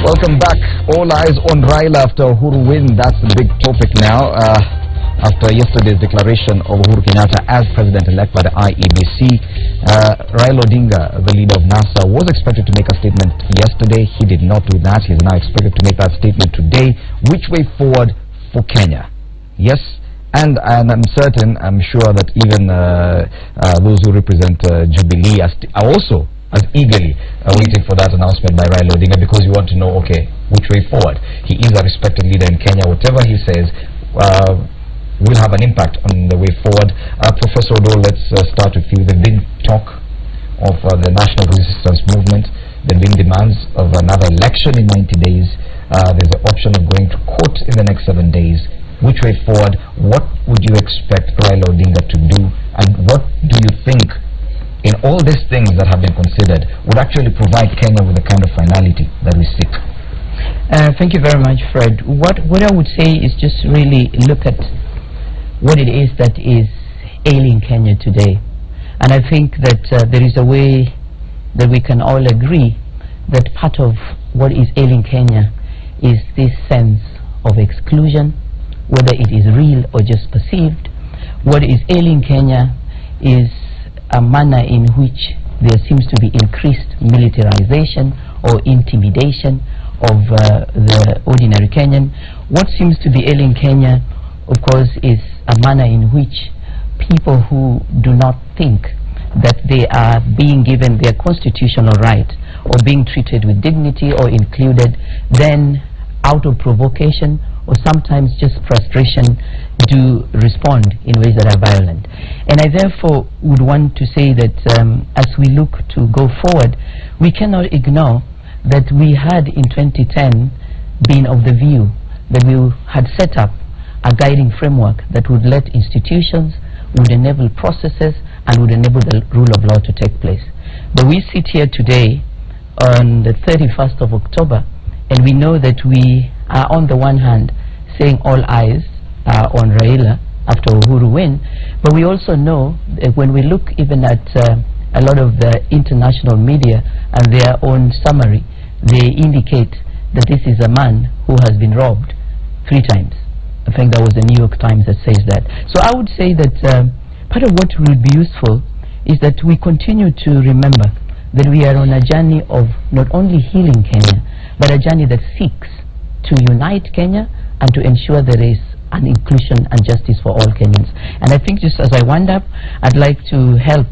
Welcome back. All eyes on Raila after Uhuru win. That's the big topic now. After yesterday's declaration of Uhuru Kenyatta as president-elect by the IEBC, Raila Odinga, the leader of NASA, was expected to make a statement yesterday. He did not do that. He is now expected to make that statement today. Which way forward for Kenya? Yes. And I'm certain, I'm sure that even those who represent Jubilee are also as eagerly waiting for that announcement by Raila Odinga, because you want to know, okay, which way forward. He is a respected leader in Kenya. Whatever he says will have an impact on the way forward. Professor Odo, let's start with you. There's been talk of the National Resistance Movement. There have been demands of another election in 90 days. There's the option of going to court in the next 7 days. Which way forward? What would you expect Raila Odinga to do? And what do you think, in all these things that have been considered, would actually provide Kenya with the kind of finality that we seek? Thank you very much, Fred. What I would say is just really look at what it is that is ailing Kenya today. And I think that there is a way that we can all agree that part of what is ailing Kenya is this sense of exclusion, whether it is real or just perceived. What is ailing Kenya is a manner in which there seems to be increased militarization or intimidation of the ordinary Kenyan. What seems to be ailing Kenya, of course, is a manner in which people who do not think that they are being given their constitutional right or being treated with dignity or included, then out of provocation or sometimes just frustration, do respond in ways that are violent. And I therefore would want to say that as we look to go forward, we cannot ignore that we had in 2010 been of the view that we had set up a guiding framework that would let institutions, would enable processes, and would enable the rule of law to take place. But we sit here today on the 31st of October, and we know that we are on the one hand saying all eyes are on Raila after Uhuru win, but we also know that when we look even at a lot of the international media and their own summary, they indicate that this is a man who has been robbed 3 times. I think that was the New York Times that says that. So I would say that part of what will be useful is that we continue to remember that we are on a journey of not only healing Kenya, but a journey that seeks to unite Kenya and to ensure there is an inclusion and justice for all Kenyans. And I think just as I wind up, I'd like to help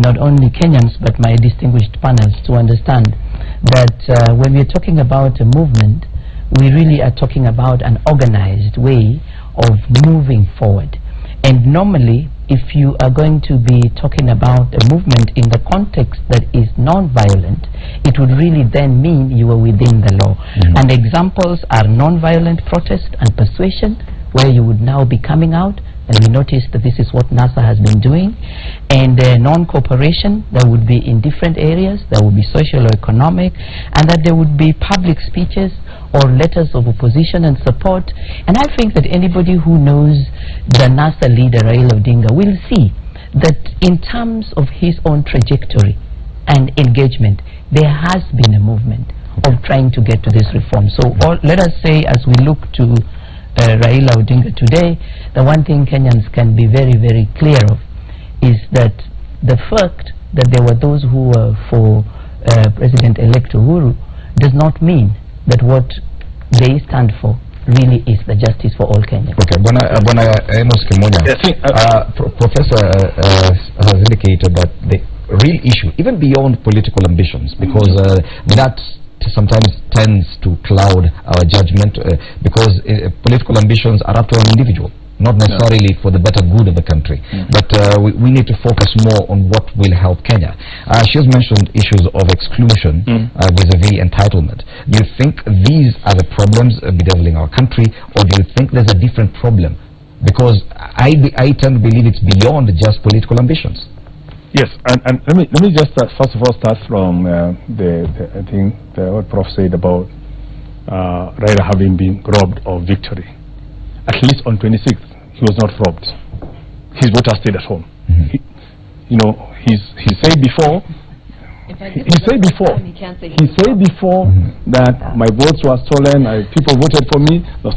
not only Kenyans but my distinguished panels to understand that when we're talking about a movement, we really are talking about an organized way of moving forward. And normally, if you are going to be talking about a movement in the context that is non-violent, it would really then mean you are within the law. And examples are non-violent protest and persuasion, where you would now be coming out, and we notice that this is what NASA has been doing, and non-cooperation, that would be in different areas, there would be social or economic, and that there would be public speeches or letters of opposition and support. And I think that anybody who knows the NASA leader Raila Odinga will see that in terms of his own trajectory and engagement, there has been a movement of trying to get to this reform. So let us say, as we look to Raila Odinga today, the one thing Kenyans can be very, very clear of is that the fact that there were those who were for President-elect Uhuru does not mean that what they stand for really is the justice for all Kenyans. Okay, Bwana Amos Kimonya, Professor has indicated that the real issue, even beyond political ambitions, because that sometimes tends to cloud our judgment, because political ambitions are up to an individual, not necessarily for the better good of the country. But we need to focus more on what will help Kenya. She has mentioned issues of exclusion vis-a-vis entitlement. Do you think these are the problems bedeviling our country, or do you think there's a different problem? Because I tend to believe it's beyond just political ambitions. Yes, and let me just first of all start from I think what Prof said about Raila having been robbed of victory. At least on 26th, he was not robbed. His voters stayed at home. He said before He said before that my votes were stolen, people voted for me, but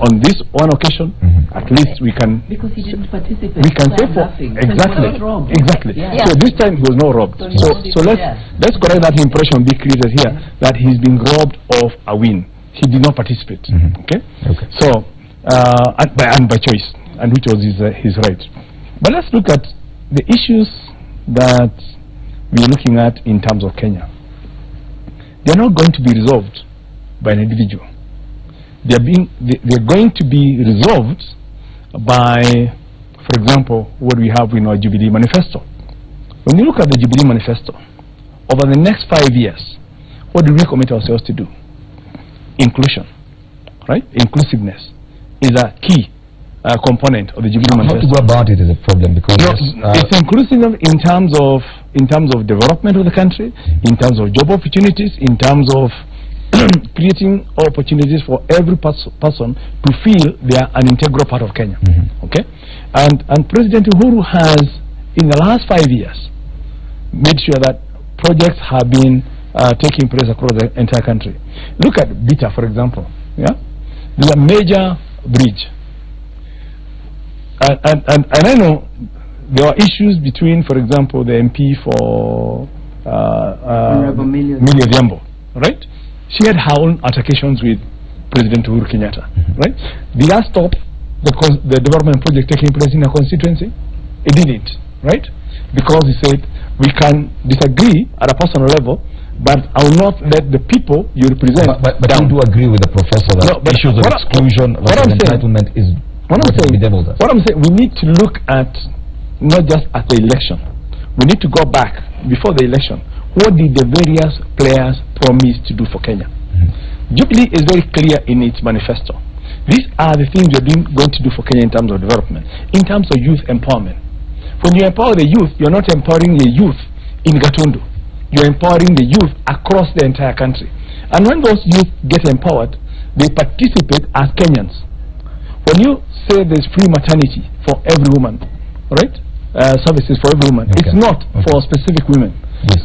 on this one occasion, at least we can... Because he didn't participate. We can say for... Exactly. So this time he was not robbed. So let's correct that impression being created here, that he's been robbed of a win. He did not participate. Okay? So, and by choice, and which was his right. But let's look at the issues that we are looking at in terms of Kenya. They are not going to be resolved by an individual. They are going to be resolved by, for example, what we have in our Jubilee Manifesto. When you look at the Jubilee Manifesto, over the next 5 years, what do we commit ourselves to do? Inclusion, right? Inclusiveness is a key component of the Jubilee Manifesto. How to go about it is a problem, because it's inclusive in terms of development of the country, in terms of job opportunities, in terms of creating opportunities for every person to feel they are an integral part of Kenya. Okay, and President Uhuru has, in the last 5 years, made sure that projects have been taking place across the entire country. Look at Bita, for example. Yeah, there's a major bridge. And I know there are issues between, for example, the MP for Millie Odhiambo, right? She had her own altercations with President Uhuru Kenyatta, right? Did that stop the development project taking place in her constituency? It didn't, right? Because he said, we can disagree at a personal level, but I will not let the people you represent But you do agree with the professor that issues of exclusion versus entitlement is... What I'm saying, we need to look at not just at the election. We need to go back before the election. What did the various players promise to do for Kenya? Jubilee is very clear in its manifesto. These are the things we're going to do for Kenya in terms of development, in terms of youth empowerment. When you empower the youth, you're not empowering the youth in Gatundu. You're empowering the youth across the entire country. And when those youth get empowered, they participate as Kenyans. When you say there's free maternity for every woman, right? Services for every woman, it's not for specific women.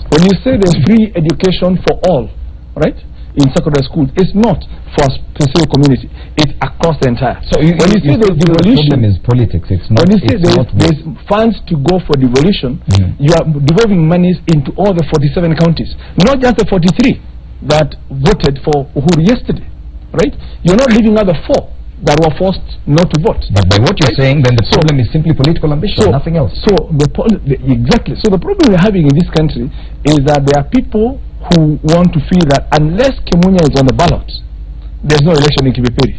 When you say there's free education for all, right? In secondary school, it's not for a specific community. It's across the entire. So when you say the devolution is politics, it's not. When you say there's funds to go for devolution, you are devolving monies into all the 47 counties, not just the 43 that voted for Uhuru yesterday, right? You're not leaving out the 4 that were forced not to vote. But by what you're saying, then the problem is simply political ambition, nothing else. So exactly. So the problem we're having in this country is that there are people who want to feel that unless Kimunya is on the ballot, there's no election in Kibiperi.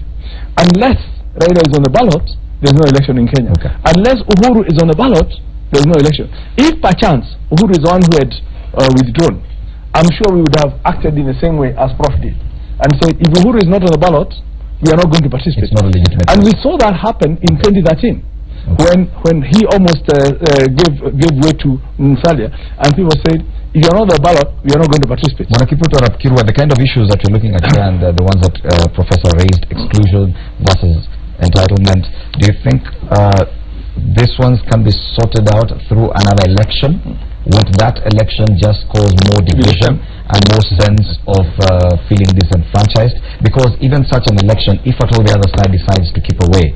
Unless Raila is on the ballot, there's no election in Kenya. Unless Uhuru is on the ballot, there's no election. If perchance Uhuru is the one who had withdrawn, I'm sure we would have acted in the same way as Prof did and said, if Uhuru is not on the ballot, we are not going to participate. It's not a legitimate. And we saw that happen in 2013 when he almost gave way to Musalia, and people said, if you're not on the ballot, we are not going to participate. The kind of issues that you're looking at here and the ones that Professor raised, exclusion versus entitlement, do you think these ones can be sorted out through another election? Won't that election just cause more division and more sense of feeling disenfranchised? Because even such an election, if at all the other side decides to keep away,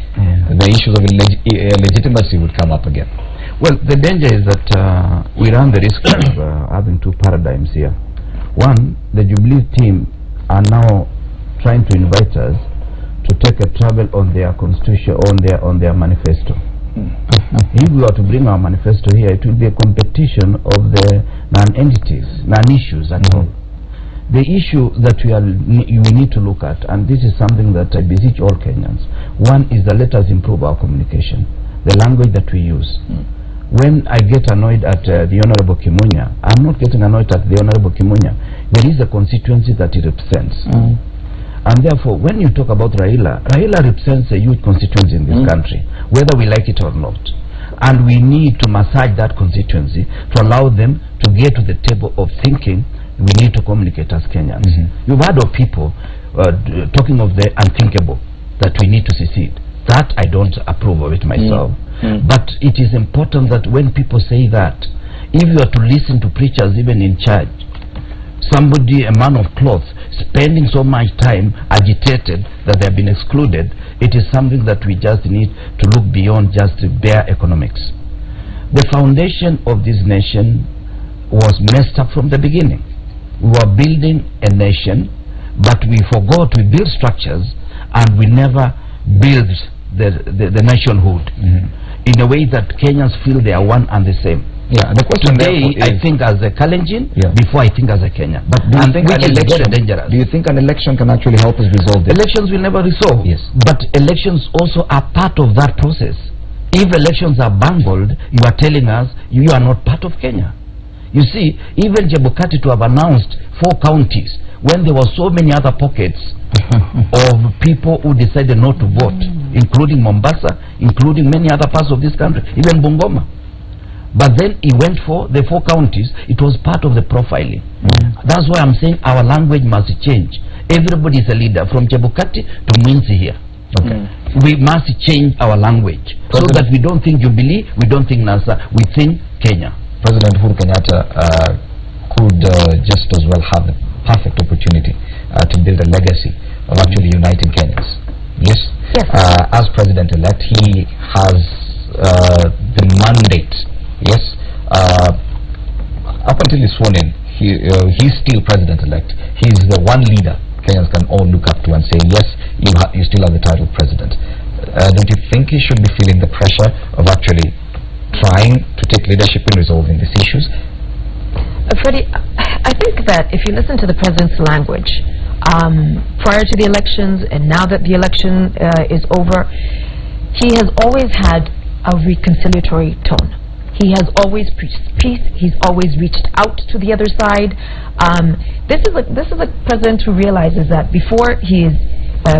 the issues of legitimacy would come up again. Well, the danger is that we run the risk of having two paradigms here. One, the Jubilee team are now trying to invite us to take a travel on their constitution, on their manifesto. If we are to bring our manifesto here, it will be a competition of the non-entities, non-issues at all. The issue that we need to look at, and this is something that I beseech all Kenyans, one is that let us improve our communication, the language that we use. When I get annoyed at the Honorable Kimunya, I'm not getting annoyed at the Honorable Kimunya. There is a constituency that he represents. And therefore, when you talk about Raila represents a huge constituency in this country, whether we like it or not. And we need to massage that constituency to allow them to get to the table of thinking. We need to communicate as Kenyans. You've heard of people talking of the unthinkable, that we need to secede. That I don't approve of it myself. But it is important that when people say that, if you are to listen to preachers even in church, somebody, a man of cloth, spending so much time agitated that they have been excluded, it is something that we just need to look beyond just bare economics. The foundation of this nation was messed up from the beginning. We were building a nation, but we forgot to build structures, and we never built the nationhood in a way that Kenyans feel they are one and the same. Yeah, the question today I think as a Kalenjin before I think as a Kenyan. But do you think an election, dangerous. Do you think an election can actually help us resolve this? Elections will never resolve. Yes. But elections also are part of that process. If elections are bungled, you are telling us you are not part of Kenya. You see, even Chebukati to have announced 4 counties when there were so many other pockets of people who decided not to vote, including Mombasa, including many other parts of this country, even Bungoma. But then he went for the 4 counties. It was part of the profiling. That's why I'm saying our language must change. Everybody is a leader, from Chebukati to Mwinsi here. We must change our language so that we don't think Jubilee, we don't think NASA, we think Kenya. President Uhuru Kenyatta could just as well have the perfect opportunity to build a legacy of actually uniting Kenyans. Yes? Yes. As president-elect, he has the mandate. Yes, up until he's sworn in, he's still president-elect. He's the one leader Kenyans can all look up to and say, yes, you still have the title president. Don't you think he should be feeling the pressure of actually trying to take leadership in resolving these issues? Freddie, I think that if you listen to the president's language, prior to the elections and now that the election is over, he has always had a reconciliatory tone. He has always preached peace. He's always reached out to the other side. This is a president who realizes that before he is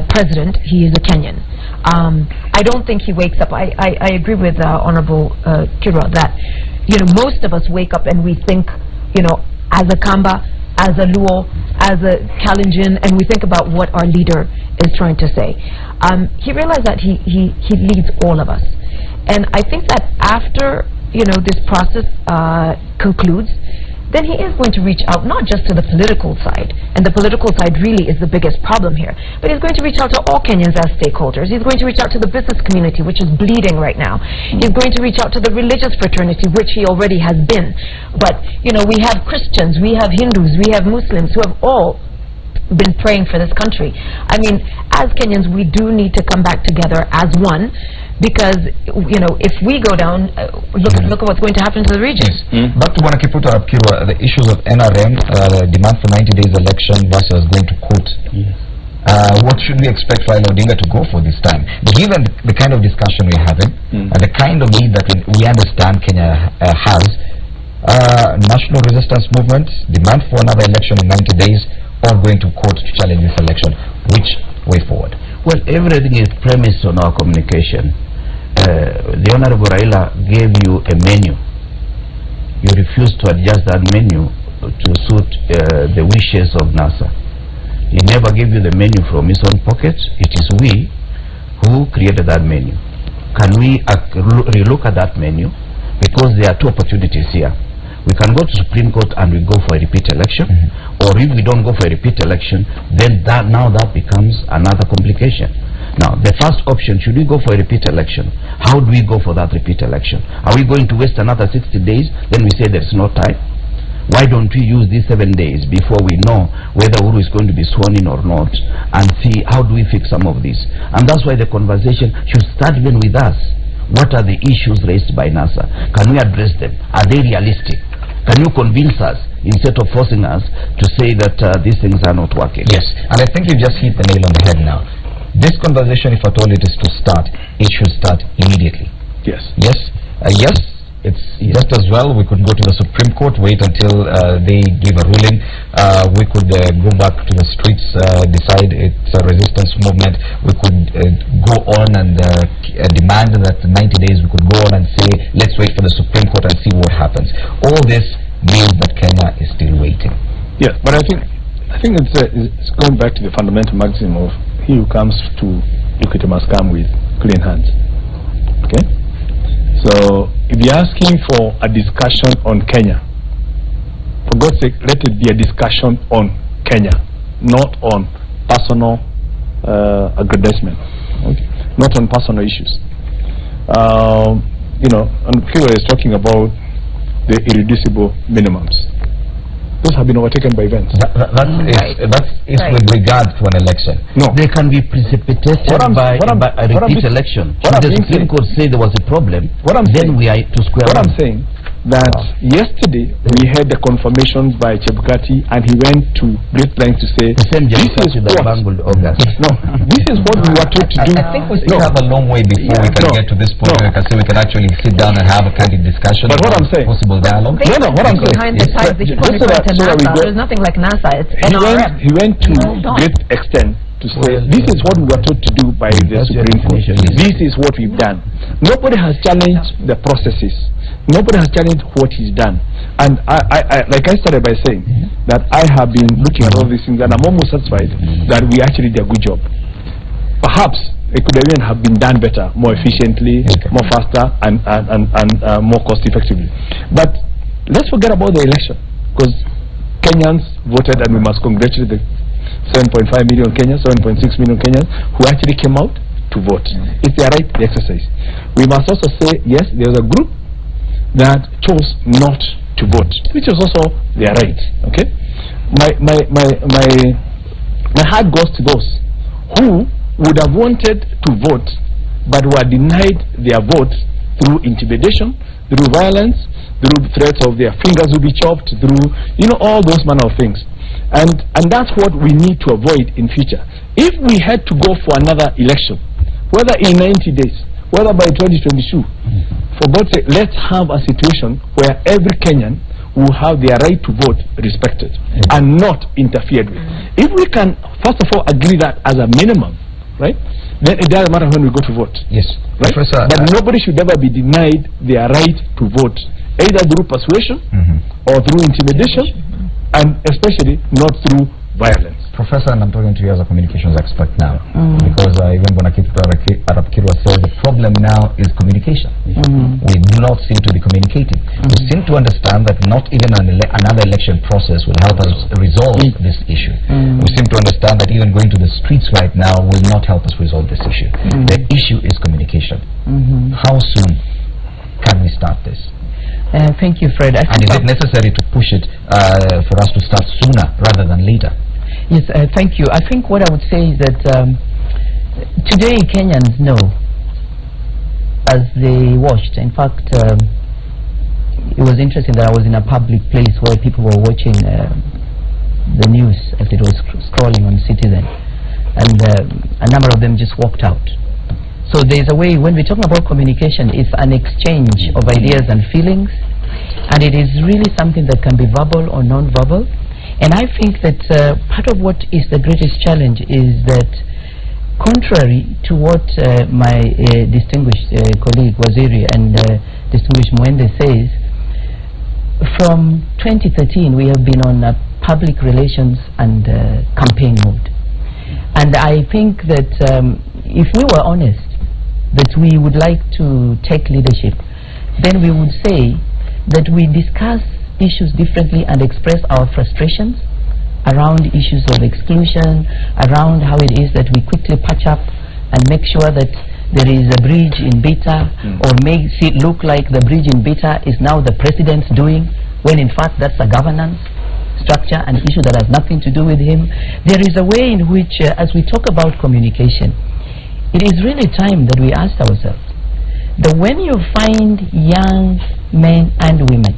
president, he is a Kenyan. I don't think he wakes up. I agree with Honorable Kira that most of us wake up and we think as a Kamba, as a Luo, as a Kalenjin, and we think about what our leader is trying to say. He realized that he leads all of us, and I think that after this process concludes, then he is going to reach out not just to the political side, and the political side really is the biggest problem here, but he's going to reach out to all Kenyans as stakeholders. He's going to reach out to the business community, which is bleeding right now. He's going to reach out to the religious fraternity, which he already has been. But we have Christians, we have Hindus, we have Muslims who have all been praying for this country. I mean, as Kenyans, we do need to come back together as one, because if we go down, look at what's going to happen to the region. Back to Bwana Kipruto Kirwa, the issues of NRM, the demand for 90 days election versus going to court. What should we expect Raila Odinga to go for this time, given the kind of discussion we're having and the kind of need that we understand Kenya has? National resistance movement, demand for another election in 90 days, or going to court to challenge this election? Which way forward? Well, everything is premised on our communication. The Honorable Raila gave you a menu. You refused to adjust that menu to suit the wishes of NASA. He never gave you the menu from his own pocket. It is we who created that menu. Can we relook at that menu? Because there are 2 opportunities here. We can go to Supreme Court and we go for a repeat election, or if we don't go for a repeat election, then that becomes another complication. Now, the first option, should we go for a repeat election? How do we go for that repeat election? Are we going to waste another 60 days? Then we say there's no time. Why don't we use these 7 days before we know whether Uhuru is going to be sworn in or not, and see how do we fix some of this? And that's why the conversation should start even with us. What are the issues raised by NASA? Can we address them? Are they realistic? Can you convince us instead of forcing us to say that these things are not working? Yes, and I think you just hit the nail on the head now. This conversation, if at all it is to start, it should start immediately. Yes. Yes? Yes, it's just as well we could go to the Supreme Court, wait until they give a ruling. We could go back to the streets, decide it's a resistance movement. We could go on and demand that 90 days. We could go on and say, let's wait for the Supreme Court and see what happens. All this means that Kenya is still waiting. Yes, but I think it's going back to the fundamental maxim of he who comes to equity must come with clean hands. Okay? So if you're asking for a discussion on Kenya, for God's sake, let it be a discussion on Kenya, not on personal aggrandizement, okay? Not on personal issues. You know, and Kiro is talking about the irreducible minimums. Those have been overtaken by events. That is Right. with regard to an election. No. They can be precipitated by a repeat election. If the Supreme Court say there was a problem, then we are to square what one. I'm saying, that yesterday we had the confirmations by Chebukati, and he went to great lengths to say, The same this Chebukati is that what, bungled August. no, this is what we were told to do. I think we still have a long way before we can No. get to this point No. where we can say we can actually sit down and have a candid discussion. But what about I'm saying- possible dialogue. They No, what I'm saying behind the is scenes, they keep on just so referring that- to so that we NASA. go- There's nothing like NASA. It's He NRM. went to Hold on. great extent to say, this is what we were told to do by the That's your Supreme Court. definition, yes. This is what we've done. Nobody has challenged the processes. Nobody has challenged what he's done. And I like I started by saying that I have been looking at all these things, and I'm almost satisfied that we actually did a good job. Perhaps it could even have been done better, more efficiently, more faster, and more cost effectively. But let's forget about the election, because Kenyans voted, and we must congratulate the 7.5 million Kenyans, 7.6 million Kenyans who actually came out to vote. It's their right to exercise. We must also say, yes, there was a group that chose not to vote, which is also their right. Okay, my heart goes to those who would have wanted to vote but were denied their vote through intimidation, through violence, through threats of their fingers will be chopped, through, you know, all those manner of things. And that's what we need to avoid in future. If we had to go for another election, whether in 90 days, whether by 2022, for God's sake, let's have a situation where every Kenyan will have their right to vote respected and not interfered with. If we can, first of all, agree that as a minimum, right, then it doesn't matter when we go to vote. Yes, Right? Professor. But nobody should ever be denied their right to vote, either through persuasion or through intimidation, and especially not through violence. Professor, and I'm talking to you as a communications expert now, because even Bonakitu Arab Kirwa says the problem now is communication. We do not seem to be communicating. We seem to understand that not even another election process will help us resolve this issue. We seem to understand that even going to the streets right now will not help us resolve this issue. The issue is communication. How soon can we start this? Thank you, Fred. And is it necessary to push it for us to start sooner rather than later? Yes, thank you. I think what I would say is that today Kenyans know, as they watched. In fact, it was interesting that I was in a public place where people were watching the news as it was scrolling on Citizen, and a number of them just walked out. So there's a way, when we're talking about communication, it's an exchange of ideas and feelings, and it is really something that can be verbal or non-verbal. And I think that part of what is the greatest challenge is that, contrary to what my distinguished colleague Waziri and distinguished Mwende says, from 2013 we have been on a public relations and campaign mode. And I think that if we were honest, that we would like to take leadership, then we would say that we discuss issues differently and express our frustrations around issues of exclusion, around how it is that we quickly patch up and make sure that there is a bridge in Beta, or makes it look like the bridge in Beta is now the president's doing, when in fact that's a governance structure, an issue that has nothing to do with him. There is a way in which, as we talk about communication, it is really time that we ask ourselves that when you find young men and women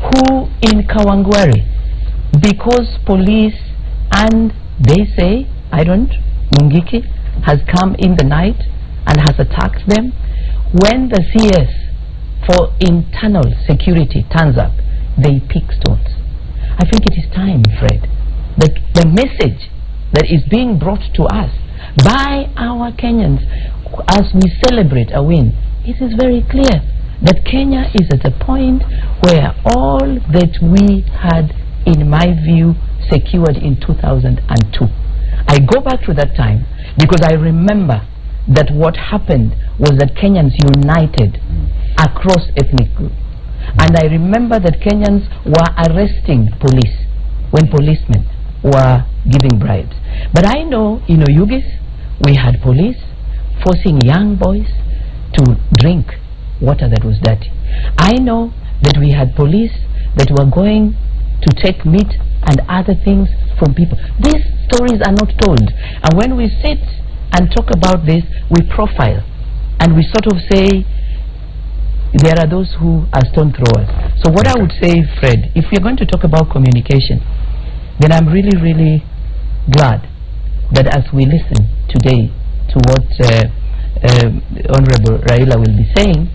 who in Kawangware, because police and they say, Mungiki has come in the night and has attacked them, when the CS for internal security turns up, they pick stones. I think it is time, Fred, that the message that is being brought to us by our Kenyans as we celebrate a win, it is very clear that Kenya is at a point where all that we had, in my view, secured in 2002. I go back to that time because I remember that what happened was that Kenyans united across ethnic groups. And I remember that Kenyans were arresting police when policemen were giving bribes. But I know in Oyugis, we had police forcing young boys to drink water that was dirty. I know that we had police that were going to take meat and other things from people. These stories are not told. And when we sit and talk about this, we profile and we sort of say there are those who are stone throwers. So what I would say, Fred, if we're going to talk about communication, then I'm really, really glad that as we listen today to what Honorable Raila will be saying,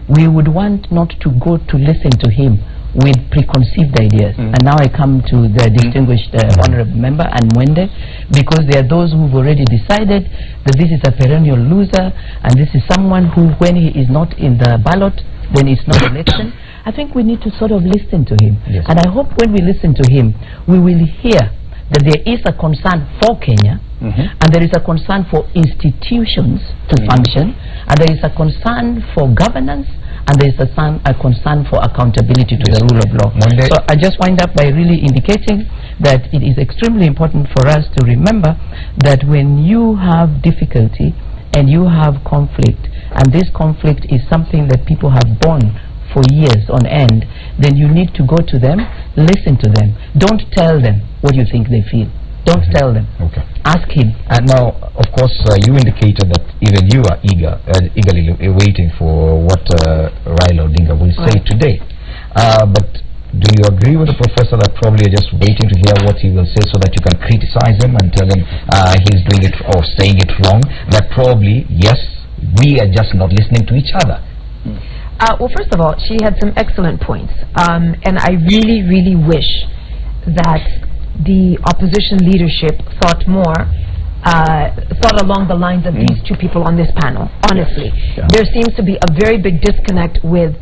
we would want not to go to listen to him with preconceived ideas. And now I come to the distinguished honorable member and Mwende, because there are those who've already decided that this is a perennial loser and this is someone who, when he is not in the ballot, then it's not election. I think we need to sort of listen to him. Yes. And I hope when we listen to him, we will hear that there is a concern for Kenya, and there is a concern for institutions to function, and there is a concern for governance, and there is a concern for accountability to the rule of law. So I just wind up by really indicating that it is extremely important for us to remember that when you have difficulty and you have conflict, and this conflict is something that people have borne for years on end, then you need to go to them, listen to them. Don't tell them what you think they feel. Don't tell them. Okay. Ask him. And now, of course, you indicated that even you are eagerly waiting for what Raila Odinga will say today. But do you agree with the professor that probably you're just waiting to hear what he will say so that you can criticize him and tell him he's doing it or saying it wrong? That probably, yes, we are just not listening to each other. Well, first of all, she had some excellent points. And I really, really wish that the opposition leadership thought along the lines of these two people on this panel. Honestly, there seems to be a very big disconnect with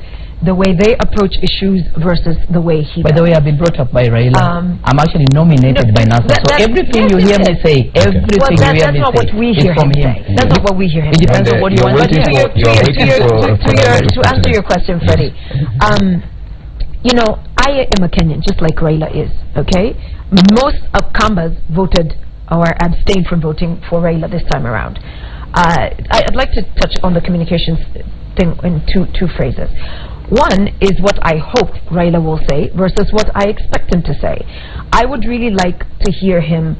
the way they approach issues versus the way he By does. the way, I've been brought up by Raila. I'm actually nominated by NASA. So everything you hear me say, everything well, you hear that's me not what we say hear is from him him. say. That's not what we hear him It say. depends on what you want to hear. To answer your question, Freddie, you know, I am a Kenyan, just like Raila is, okay? Most of Kambas voted or abstained from voting for Raila this time around. I'd like to touch on the communications thing in two phrases. One is what I hope Raila will say versus what I expect him to say. I would really like to hear him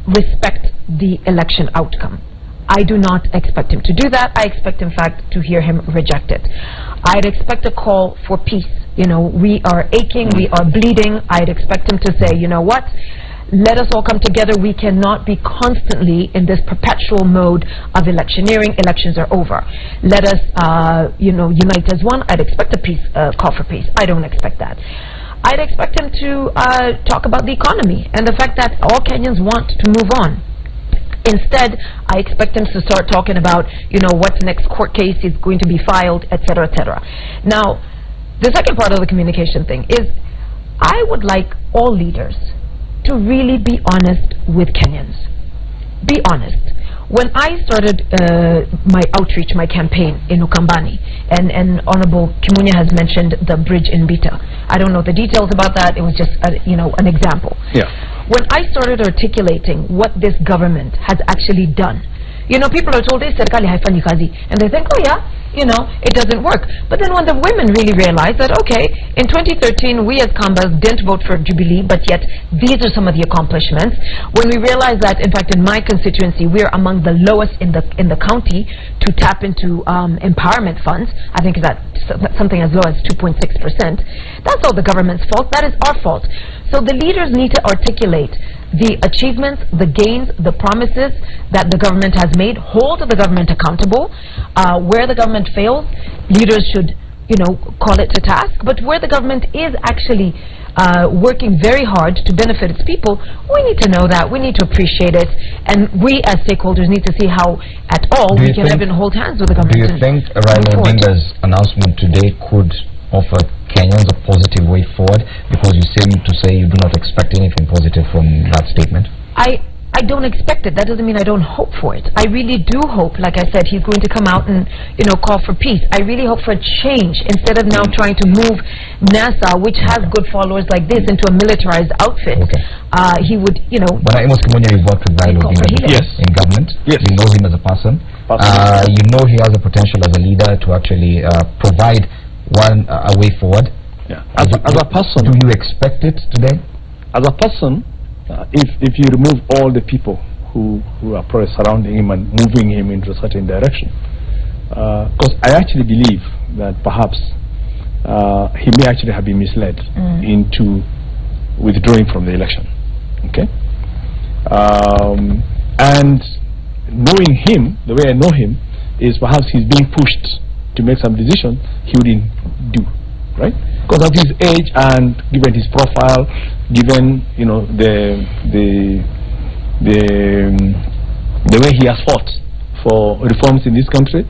respect the election outcome. I do not expect him to do that. I expect, in fact, to hear him reject it. I'd expect a call for peace. You know, we are aching, we are bleeding. I'd expect him to say, you know what? Let us all come together. We cannot be constantly in this perpetual mode of electioneering. Elections are over. Let us, you know, unite as one. I'd expect a peace, call for peace. I don't expect that. I'd expect him to talk about the economy and the fact that all Kenyans want to move on. Instead, I expect him to start talking about, you know, what next court case is going to be filed, etc., etc. Now, the second part of the communication thing is, I would like all leaders to really be honest with Kenyans. Be honest. When I started my outreach, my campaign in Ukambani, and Honorable Kimunya has mentioned the bridge in Bita. I don't know the details about that. It was just you know, an example. Yeah. When I started articulating what this government has actually done, you know, people are told, serikali haifanyi kazi, and they think, oh yeah, you know, it doesn't work. But then when the women really realize that, okay, in 2013 we as Kambas didn't vote for Jubilee, but yet these are some of the accomplishments. When we realize that, in fact, in my constituency we're among the lowest in the county to tap into empowerment funds, I think that something as low as 2.6%. That's all the government's fault. That is our fault. So the leaders need to articulate the achievements, the gains, the promises that the government has made, hold the government accountable. Where the government fails, leaders should, you know, call it to task. But where the government is actually working very hard to benefit its people, we need to know that, we need to appreciate it, and we as stakeholders need to see how at all we can even hold hands with the government. Do you think Raila Odinga's announcement today could offer Kenyans a positive way forward? Because you seem to say you do not expect anything positive from that statement. I I don't expect it. That doesn't mean I don't hope for it. I really do hope, like I said, he's going to come out and, you know, call for peace. I really hope for a change instead of now trying to move NASA, which has good followers like this, into a militarized outfit. He would, you know. But Amos Kimunya, you've worked with Raila Odinga in government. Yes. You know him as a person. You know he has the potential as a leader to actually provide a way forward. Yeah. As a person, do you expect it today? As a person, if you remove all the people who are probably surrounding him and moving him into a certain direction, because I actually believe that perhaps he may actually have been misled into withdrawing from the election. Okay, and knowing him the way I know him is perhaps he's being pushed to make some decision he wouldn't do, right? Because of his age and given his profile, given, you know, the way he has fought for reforms in this country,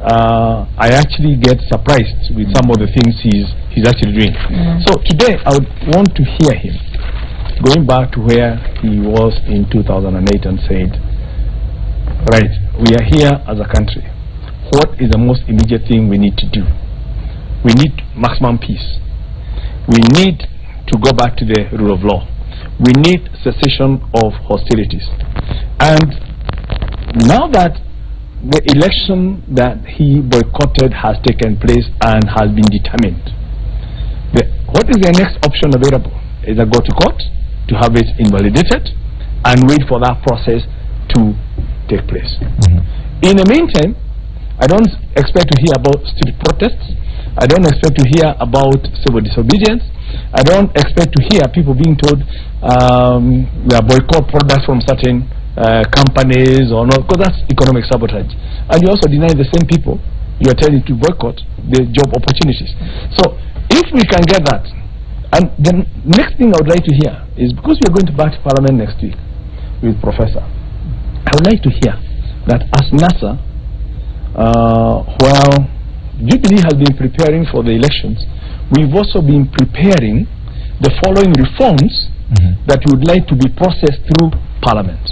I actually get surprised with some of the things he's actually doing. So today I would want to hear him going back to where he was in 2008 and said, right, we are here as a country. What is the most immediate thing we need to do? We need maximum peace. We need to go back to the rule of law. We need cessation of hostilities. And now that the election that he boycotted has taken place and has been determined, what is the next option available? Either go to court to have it invalidated and wait for that process to take place. In the meantime, I don't expect to hear about street protests. I don't expect to hear about civil disobedience. I don't expect to hear people being told we are boycott products from certain companies or not, because that's economic sabotage. And you also deny the same people you are telling to boycott the job opportunities. So if we can get that, and the next thing I would like to hear is, because we are going to back to Parliament next week with Professor, I would like to hear that as NASA, while Jubilee has been preparing for the elections, we've also been preparing the following reforms that we would like to be processed through Parliament,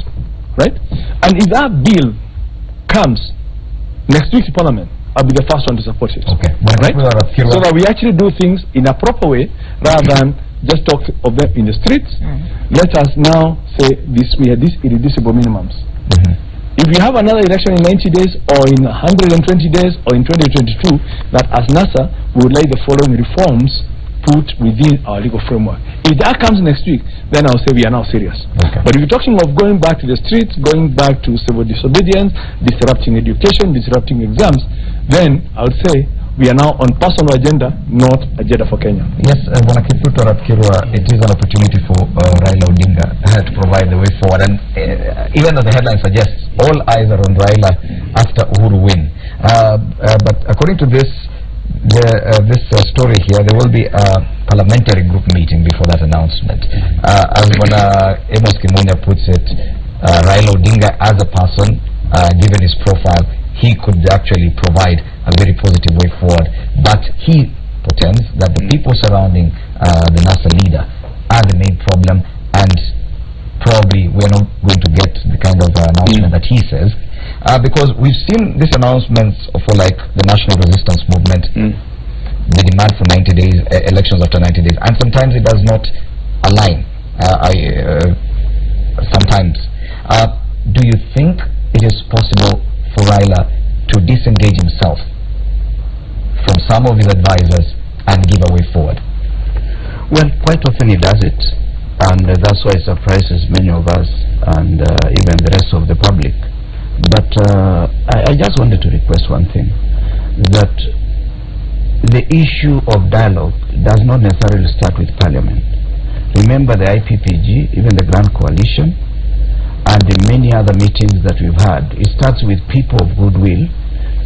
right? And if that bill comes next week to Parliament, I'll be the first one to support it. Okay. Right? So that we actually do things in a proper way rather than just talk of them in the streets. Let us now say this: we have these irreducible minimums. If we have another election in 90 days or in 120 days or in 2022, that as NASA we would like the following reforms put within our legal framework. If that comes next week, then I'll say we are now serious. But if you're talking of going back to the streets, going back to civil disobedience, disrupting education, disrupting exams, then I would say we are now on personal agenda, not agenda for Kenya. Yes, Bwana Kipruto Rapkirwa, it is an opportunity for Raila Odinga to provide the way forward. And even though the headline suggests all eyes are on Raila after Uhuru win. But according to this story here, there will be a parliamentary group meeting before that announcement. As Amos Kimunya puts it, Raila Odinga as a person, given his profile, he could actually provide a very positive way forward. But he pretends that the people surrounding the NASA leader are the main problem, and probably we're not going to get the kind of announcement that he says. Because we've seen these announcements for like the National Resistance Movement, the demand for 90 days, elections after 90 days, and sometimes it does not align. Sometimes. Do you think it is possible for Raila to disengage himself from some of his advisors and give a way forward? Well, quite often he does it, and that's why it surprises many of us and even the rest of the public. But I just wanted to request one thing, that the issue of dialogue does not necessarily start with Parliament. Remember the IPPG, even the Grand Coalition, and the many other meetings that we've had, it starts with people of goodwill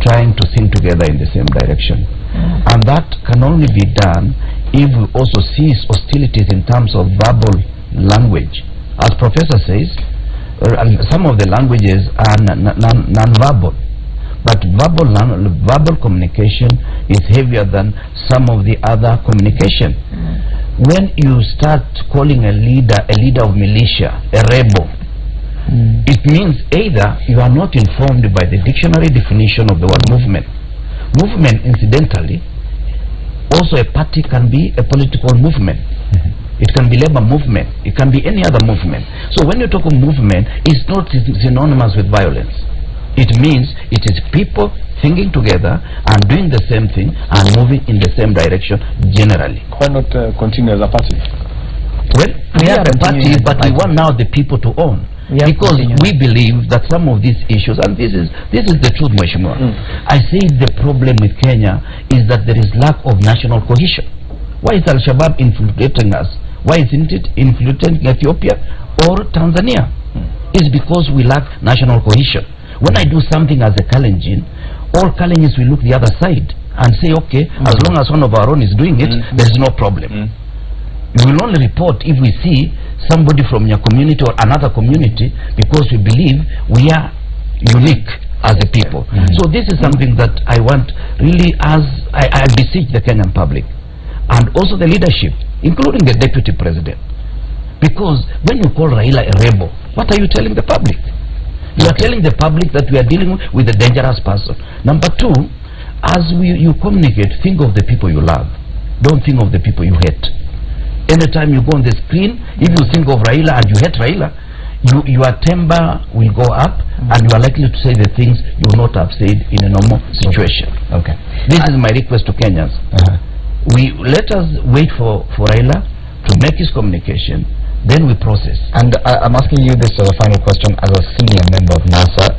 trying to think together in the same direction. And that can only be done if we also cease hostilities in terms of verbal language. As Professor says, some of the languages are non-verbal, but verbal communication is heavier than some of the other communication. When you start calling a leader of militia, a rebel, It means either you are not informed by the dictionary definition of the word movement. Movement, incidentally, also a party can be a political movement. It can be labor movement. It can be any other movement. So when you talk of movement, it's not synonymous with violence. It means it is people thinking together and doing the same thing and moving in the same direction generally. Why not continue as a party? Well, we are a party, but we want now the people to own. Because we believe that some of these issues, and this is the truth, Mheshimiwa. I say the problem with Kenya is that there is lack of national cohesion. Why is Al-Shabaab infiltrating us? Why isn't it infiltrating Ethiopia or Tanzania? It's because we lack national cohesion. When I do something as a Kalenjin, all Kalenjins will look the other side and say, okay, as long as one of our own is doing it, there's no problem. We will only report if we see somebody from your community or another community, because we believe we are unique as a people. So this is something that I want really, as I beseech the Kenyan public and also the leadership, including the deputy president, because when you call Raila a rebel, what are you telling the public? You are telling the public that we are dealing with a dangerous person. Number two, as you communicate, think of the people you love. Don't think of the people you hate. Anytime you go on the screen, if you think of Raila and you hate Raila, your temper will go up and you are likely to say the things you would not have said in a normal situation. Okay. This is my request to Kenyans. Let us wait for Raila to make his communication, then we process. And I'm asking you this as a final question as a senior member of NASA.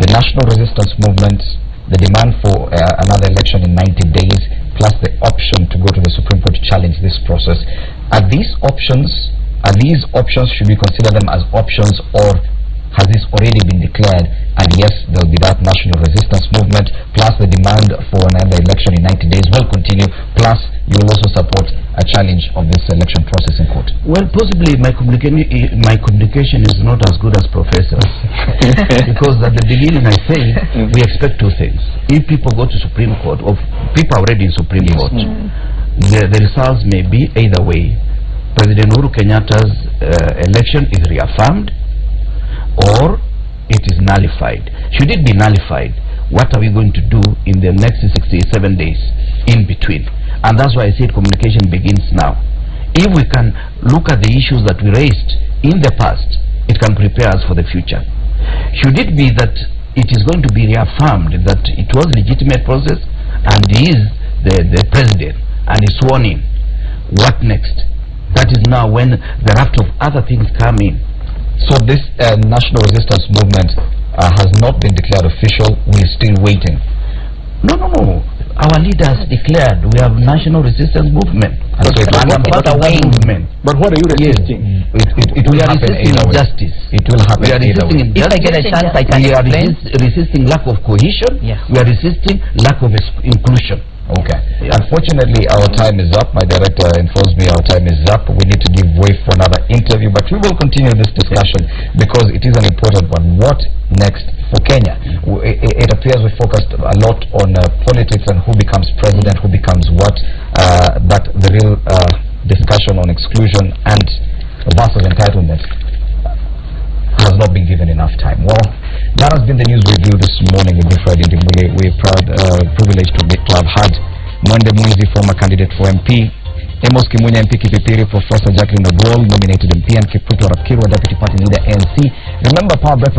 The National Resistance Movement, the demand for another election in 90 days, plus the option to go to the Supreme Court to challenge this process. Are these options, should we consider them as options, or has this already been declared? And yes, there will be that National Resistance Movement, plus the demand for another election in 90 days will continue, plus you will also support a challenge of this election process in court. Well, possibly my communication is not as good as professors. Because at the beginning I said we expect two things. If people go to Supreme Court, or people are already in Supreme Court, the results may be either way. President Uhuru Kenyatta's election is reaffirmed, or it is nullified. Should it be nullified, what are we going to do in the next 67 days in between? And that's why I said communication begins now. If we can look at the issues that we raised in the past, it can prepare us for the future. Should it be that it is going to be reaffirmed that it was a legitimate process and he is the president and is sworn in, what next? That is now when the raft of other things come in. So this National Resistance Movement has not been declared official. We're still waiting. No. Our leaders declared we have National Resistance Movement. And so it will happen. Movement. But what are you resisting? It will happen resisting injustice. It will happen. We are resisting injustice. If I get a chance, I can explain. We are resisting lack of cohesion. Yes. We are resisting lack of inclusion. Okay. Yeah. Unfortunately, our time is up. My director informs me our time is up. We need to give way for another interview, but we will continue this discussion because it is an important one. What next for Kenya? It appears we focused a lot on politics and who becomes president, who becomes what, but the real discussion on exclusion and versus entitlement has not been given enough time. Well, that has been the news review this morning with me, Fred Ndimbuye. We're privileged to have had Mwende Mwizi, former candidate for MP, Amos Kimunya, MP Kipipiri, Professor Jacqueline Oduol, nominated MP, and Kipruto Rapkirwa, Deputy Party Leader, ANC. Remember, Power Breakfast